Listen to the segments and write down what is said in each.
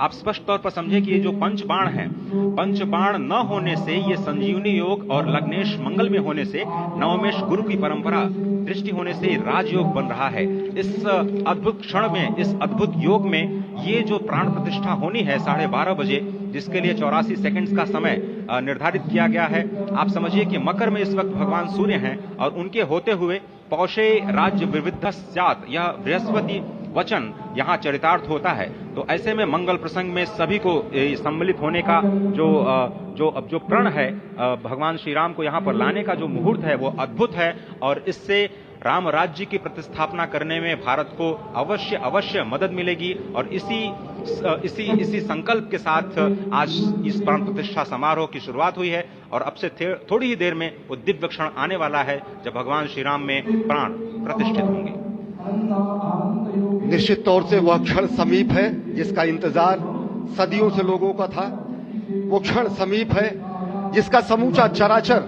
आप स्पष्ट तौर पर समझे कि ये जो पंचबाण है, पंचबाण न होने से, ये संजीवनी योग और लग्नेश मंगल में होने से, नवमेश गुरु की परंपरा दृष्टि होने से राजयोग बन रहा है। इस अद्भुत क्षण में, इस अद्भुत योग में ये जो प्राण प्रतिष्ठा होनी है 12:30 बजे, जिसके लिए 84 सेकंड्स का समय निर्धारित किया गया है। आप समझिए कि मकर में इस वक्त भगवान सूर्य हैं और उनके होते हुए पौषे राज्य विविधस्यात्, यह बृहस्पति वचन यहां चरितार्थ होता है। तो ऐसे में मंगल प्रसंग में सभी को सम्मिलित होने का जो प्रण है, भगवान श्री राम को यहां पर लाने का जो मुहूर्त है वो अद्भुत है और इससे राम राज्य की प्रतिस्थापना करने में भारत को अवश्य मदद मिलेगी। और इसी संकल्प के साथ आज इस प्राण प्रतिष्ठा समारोह की शुरुआत हुई है और अब से थोड़ी ही देर में वो दिव्य क्षण आने वाला है जब भगवान श्री राम में प्राण प्रतिष्ठित होंगे। निश्चित तौर से वह क्षण समीप है जिसका इंतजार सदियों से लोगों का था। वो क्षण समीप है जिसका समूचा चराचर,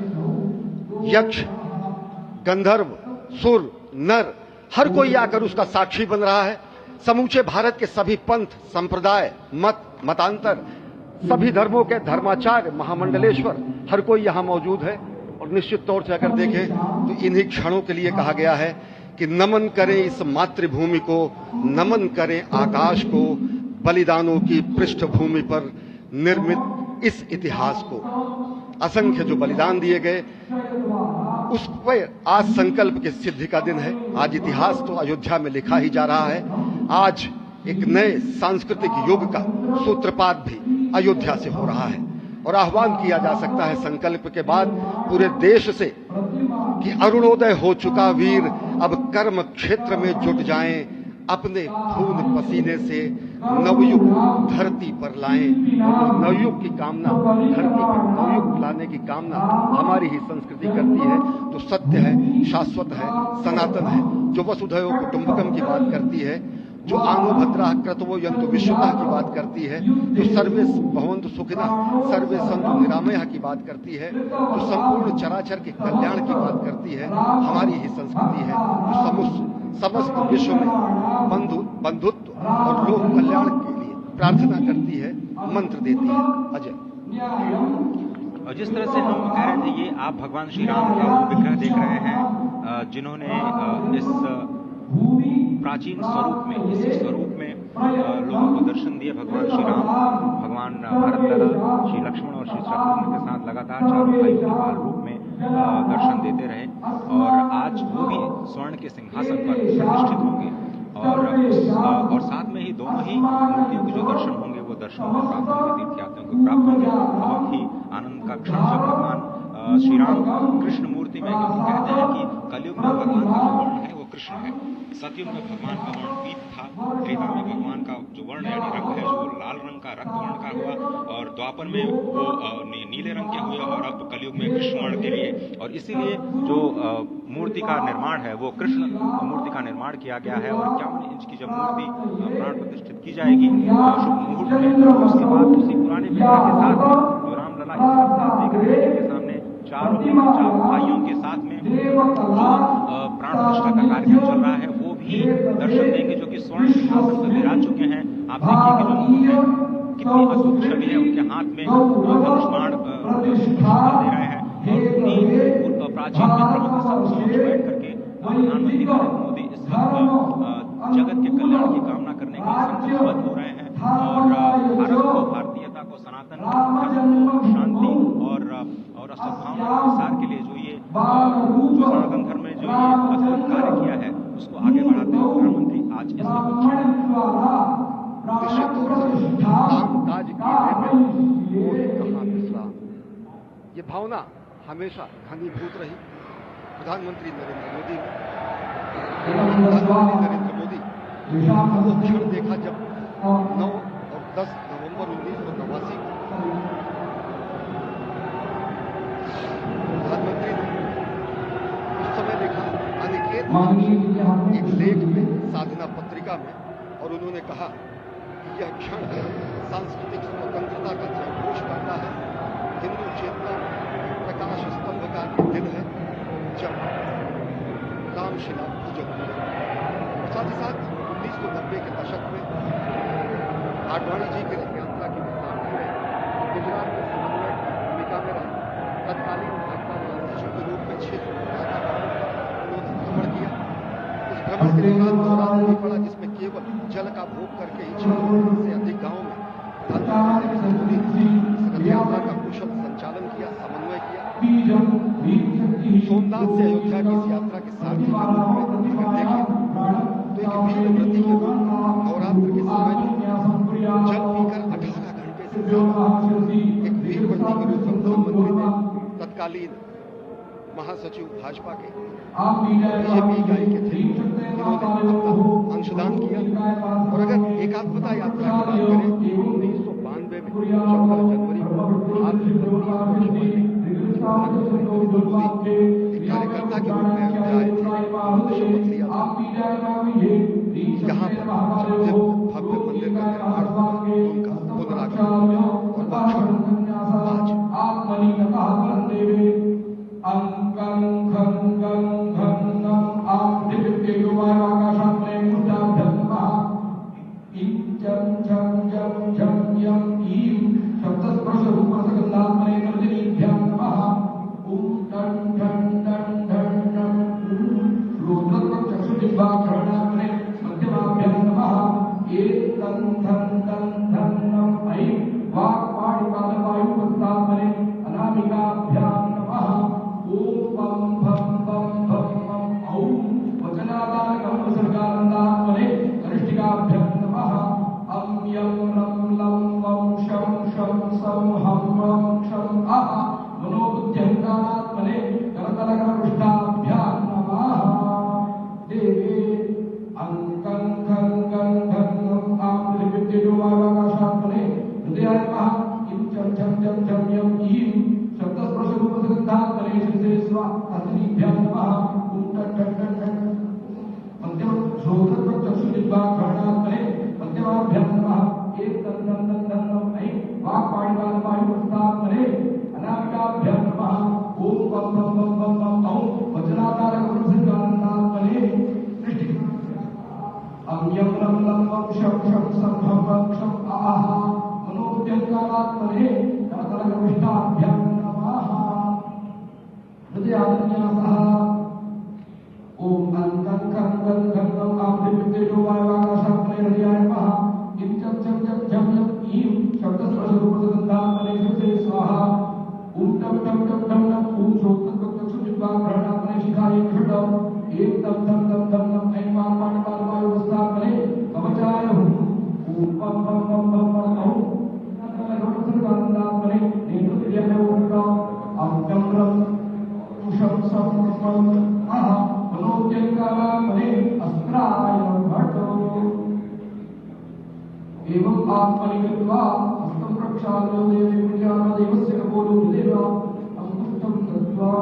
यक्ष, गंधर्व, सुर, नर, हर कोई आकर उसका साक्षी बन रहा है। समूचे भारत के सभी पंथ, संप्रदाय, मतांतर, सभी धर्मों के धर्माचार्य, महामंडलेश्वर, हर कोई यहां मौजूद है। और निश्चित तौर से अगर देखें तो इन्हीं क्षणों के लिए कहा गया है कि नमन करें इस मातृभूमि को, नमन करें आकाश को, बलिदानों की पृष्ठभूमि पर निर्मित इस इतिहास को। असंख्य जो बलिदान दिए गए, उस पर आज संकल्प की सिद्धि का दिन है। आज इतिहास तो अयोध्या में लिखा ही जा रहा है। आज एक नए सांस्कृतिक युग का सूत्रपात भी अयोध्या से हो रहा है और आह्वान किया जा सकता है संकल्प के बाद पूरे देश से कि अरुणोदय हो चुका वीर, अब कर्म क्षेत्र में जुट जाएं, अपने खून पसीने से नवयुग धरती पर लाएं। और नवयुग की कामना, धरती पर नवयुग लाने की कामना हमारी ही संस्कृति करती है, जो सत्य है, शाश्वत है, सनातन है, जो वसुधैव कुटुंबकम की बात करती है, जो आनो भद्रा क्रतवो यन्तु विश्वतः की बात करती है, जो सर्वे भवन्तु सुखिनः सर्वे सन्तु निरामयः की बात करती है, जो संपूर्ण चराचर के कल्याण की बात करती है, हमारी ही संस्कृति है, जो समस्त विश्व में बंधुत्व और लोक कल्याण के लिए प्रार्थना करती है, मंत्र देती है। अजय, और जिस तरह से हम कह रहे थे, ये आप भगवान श्री राम का विग्रह देख रहे हैं, जिन्होंने इस प्राचीन स्वरूप में, इसी स्वरूप में लोगों को दर्शन दिए। भगवान श्री राम, भगवान भरतलला, श्री लक्ष्मण और श्री शत्रुघ्न के साथ लगातार चारों भाइयों के बाल रूप में दर्शन देते रहे और आज वो भी स्वर्ण के सिंहासन पर प्रतिष्ठित होंगे और साथ में ही दोनों ही मूर्तियों के जो दर्शन होंगे वो दर्शनों को प्राप्त होंगे, तीर्थयात्रियों को प्राप्त होंगे। बहुत ही आनंद का क्षण जब भगवान श्री राम कृष्ण मूर्ति में, क्योंकि कहते हैं कि कलयुग में भगवान का जो वर्ण है वो कृष्ण है, सतयुग में भगवान का वर्ण पीत था, त्रेता में भगवान का जो वर्ण यानी रंग है जो लाल रंग का, रक्त वर्ण का हुआ और द्वापर में वो नीले रंग के हुए और अब कलयुग में कृष्ण वर्ण के लिए। और इसीलिए जो मूर्ति का निर्माण है वो कृष्ण मूर्ति का निर्माण किया गया है और 51 इंच की जब मूर्ति प्राण प्रतिष्ठित की जाएगी शुभ मुहूर्त में, उसके बाद उसी पुराने विग्रह के साथ में जो रामलला इस वक्त आप देख रहे हैं जिनके सामने चारों भाइयों के साथ में प्राण प्रतिष्ठा का कार्यक्रम चल रहा है, वो भी दर्शन देंगे जो कि स्वर्ण सिंहासन पर विराज चुके हैं। आप देखिए कि जो मुकुट है कितनी अद्भुत छवि है, उनके हाथ में धनुष बाण दे रहे हैं और उन्हीं प्राचीन विग्रहों के समक्ष बैठ करके प्रधानमंत्री नरेंद्र मोदी इस वक्त जगत के कल्याण की कामना करने के लिए संकल्पबद्ध हो रहे हैं और भारत को, भारतीयता को, सनातन धर्म को शांति और सद्भावना के प्रसार के लिए जो सनातन धर्म में जो ये अद्भुत कार्य किया है उसको आगे बढ़ाते हुए प्रधानमंत्री आज इस काम काज कहाँ विश्राम, ये भावना हमेशा घनीभूत रही। प्रधानमंत्री नरेंद्र मोदी वो क्षण देखा जब 9 और 10 नवंबर 1989 प्रधानमंत्री ने उस समय देखा अनिकेत एक लेख में, साधना पत्रिका में, और उन्होंने कहा कि यह क्षण सांस्कृतिक स्वतंत्रता का जयघोष करता है, हिंदू चेतना प्रकाश स्तंभ का दिन है जब रामशिला पूजन हुए। साथ ही साथ 1990 के दशक में आडवाणी जी की यात्रा की सारथी रहे, गुजरात में समन्वय की भूमिका में रहे। तत्कालीन भाजपा महासचिव के रूप में क्षेत्र में उन्होंने भ्रमण किया। इस भ्रमण के दौरान नवरात्र भी पड़ा, जिसमें केवल जल का भोग करके ही 6 से अधिक गांव में धार्मिक कार्य में संबोधित इस रथ यात्रा का कुशल संचालन किया, समन्वय किया। सोमनाथ से अयोध्या की इस यात्रा के सारथी के रूप में अगर देखें तो एक वीर व्रती के रूप में नवरात्र के समय में जल पीकर 18 घंटे से ज्यादा एक वीर व्रती के रूप में प्रधानमंत्री ने तत्कालीन महासचिव भाजपा के बीजेपी इकाई के थे, इन्होंने अपना अंशदान किया। और अगर एकात्मता यात्रा की बात करें, 1992 में 14 जनवरी को भारत के 32 वर्ष पहले प्रधानमंत्री नरेंद्र मोदी एक कार्यकर्ता के रूप में अयोध्या आए थे। उन्होंने शपथ लिया था यहाँ पर भव्य मंदिर का निर्माण होगा, उनका पुनरागमन होगा। और वह क्षण आज एवं आत्मनिकृत्वा हस्तं प्रक्षाल्य देवस्य कपोलो देवा अंकुष्ठं दत्त्वा